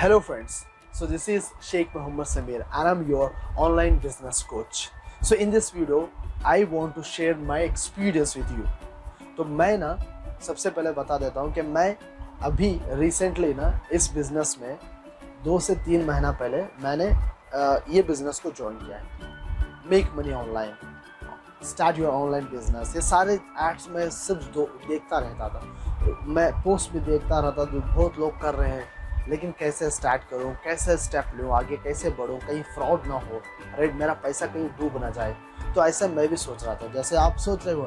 Hello friends, so this is Sheikh Muhammad Sameer and I'm your online business coach. So in this video, I want to share my experience with you. तो मैं ना सबसे पहले बता देता हूँ कि मैं अभी रिसेंटली ना इस बिज़नेस में 2 से 3 महीना पहले मैंने ये बिज़नेस को ज्वाइन किया है। Make money online, start your online business, ये सारे एड्स में सिर्फ देखता रहता था। मैं पोस्ट भी देखता रहता था, बहुत लोग कर रहे हैं, लेकिन कैसे स्टार्ट करूं, कैसे स्टेप लूं, आगे कैसे बढ़ूं, कहीं फ्रॉड ना हो, राइट, मेरा पैसा कहीं डूब ना जाए। तो ऐसा मैं भी सोच रहा था जैसे आप सोच रहे हो,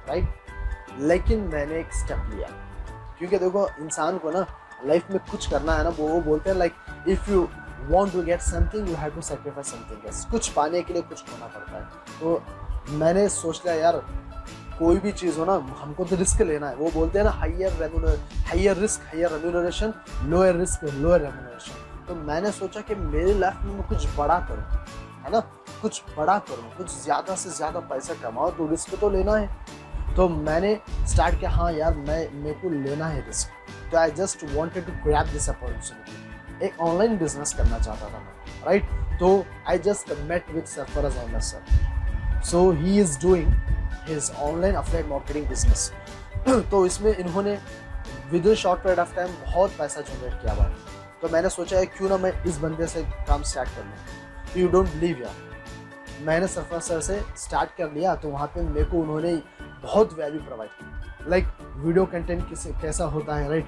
राइट। लेकिन मैंने एक स्टेप लिया, क्योंकि देखो इंसान को ना लाइफ में कुछ करना है ना, वो बोलते हैं like if you want to get something you have to sacrifice something else. कुछ पाने के लिए कुछ खोना पड़ता है। तो मैंने सोच लिया यार कोई भी चीज़ हो ना, हमको तो रिस्क लेना है। वो बोलते हैं ना higher risk higher remuneration, lower risk lower remuneration. तो मैंने सोचा कि मेरी लाइफ में मैं कुछ बड़ा करूं, है ना, कुछ बड़ा करूं, कुछ ज़्यादा से ज़्यादा पैसा कमाओ, तो रिस्क तो लेना है। तो मैंने स्टार्ट किया, हाँ यार मेरे को लेना है रिस्क। तो I just wanted to grab this opportunity. एक ऑनलाइन बिजनेस करना चाहता था मैं, राइट। तो I just met with Sarfaraz Ahmed sir. So he is doing his online affiliate marketing business। तो इसमें इन्होंने with in short period of time बहुत पैसा जनरेट किया हुआ है। तो मैंने सोचा है क्यों ना मैं इस बंदे से काम स्टार्ट कर लूँ। यू डोंट बिलीव यार, मैंने सरफराज सर से स्टार्ट कर लिया, तो वहाँ पे मेरे को उन्होंने बहुत वैल्यू प्रोवाइड की, लाइक वीडियो कंटेंट कैसा होता है, राइट,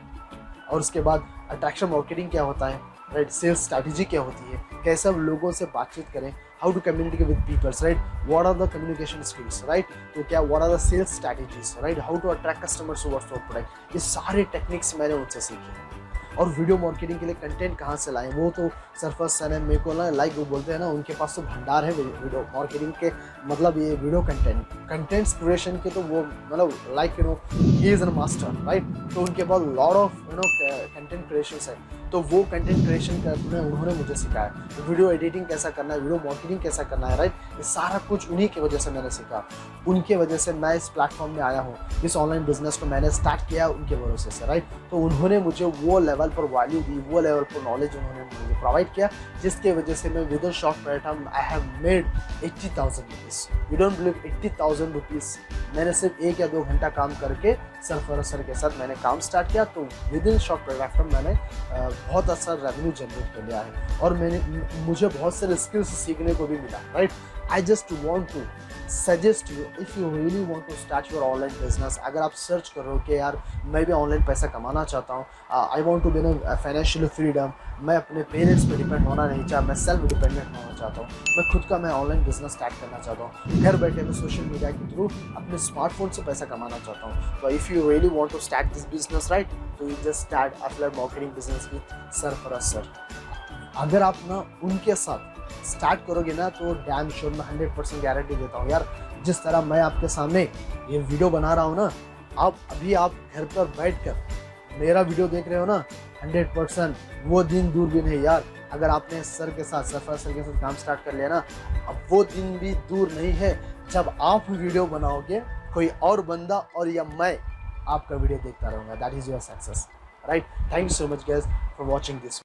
और उसके बाद अट्रैक्शन मार्केटिंग क्या होता है, राइट, सेल्स स्ट्रैटेजी क्या होती है, कैसे हम लोगों से बातचीत करें, how to communicate with peoples, right, what are the communication skills, right, तो क्या what are the sales strategies, right, how to attract customers towards your product. ये सारे टेक्निक्स मैंने उनसे सीखे। और वीडियो मार्केटिंग के लिए कंटेंट कहाँ से लाएं, वो तो सरफराज सर ने मेरे को ना, लाइक वो बोलते हैं ना, उनके पास तो भंडार है वीडियो मार्केटिंग के, मतलब ये वीडियो कंटेंट्स क्रिएशन के, तो वो मतलब like you know he is an master, right. तो उनके पास लॉट ऑफ कंटेंट क्रिएशंस है। तो वो कंटेंट क्रिएशन करने उन्होंने मुझे सिखाया, तो वीडियो एडिटिंग कैसा करना है, वीडियो मार्केटिंग कैसा करना है, राइट, ये सारा कुछ उन्हीं की वजह से मैंने सीखा। उनके वजह से मैं इस प्लेटफॉर्म में आया हूँ, इस ऑनलाइन बिजनेस को मैंने स्टार्ट किया उनके भरोसे से, राइट। तो उन्होंने मुझे वो लेवल पर वैल्यू दी, वो लेवल पर नॉलेज उन्होंने मुझे प्रोवाइड किया, जिसके वजह से मैं with in short period time I have made 80,000 rupees. You don't believe, 80,000 rupees मैंने सिर्फ 1 या 2 घंटा काम करके सरफराज सर के साथ मैंने काम स्टार्ट किया। तो with in short period of time मैंने बहुत अच्छा रेवेन्यू जनरेट कर लिया है, और मुझे बहुत सारे स्किल्स सीखने को भी मिला, right. I just want to suggest you, if you really want to start your online business, अगर आप सर्च करो कि यार मैं भी ऑनलाइन पैसा कमाना चाहता हूँ, I want to be in financial freedom, मैं अपने पेरेंट्स पे डिपेंड होना नहीं चाहता, मैं सेल्फ डिपेंडेंट होना चाहता हूँ, मैं खुद का मैं ऑनलाइन बिजनेस स्टार्ट करना चाहता हूँ, घर बैठे मैं सोशल मीडिया के थ्रू अपने स्मार्टफोन से पैसा कमाना चाहता हूँ। तो if you really want to start this business, right, तो you just start affiliate marketing business with Sarfaraz sir. अगर आप ना उनके साथ स्टार्ट करोगे ना, तो डैम श्योर मैं 100% गारंटी देता हूँ यार, जिस तरह मैं आपके सामने ये वीडियो बना रहा हूँ ना, आप घर पर बैठकर मेरा वीडियो देख रहे हो ना, 100% वो दिन दूर भी नहीं यार। अगर आपने सरफराज सर के साथ काम स्टार्ट कर लिया ना, अब वो दिन भी दूर नहीं है जब आप वीडियो बनाओगे, कोई और बंदा और या मैं आपका वीडियो देखता रहूँगा। That is your success, right. Thank you so much guys for watching this.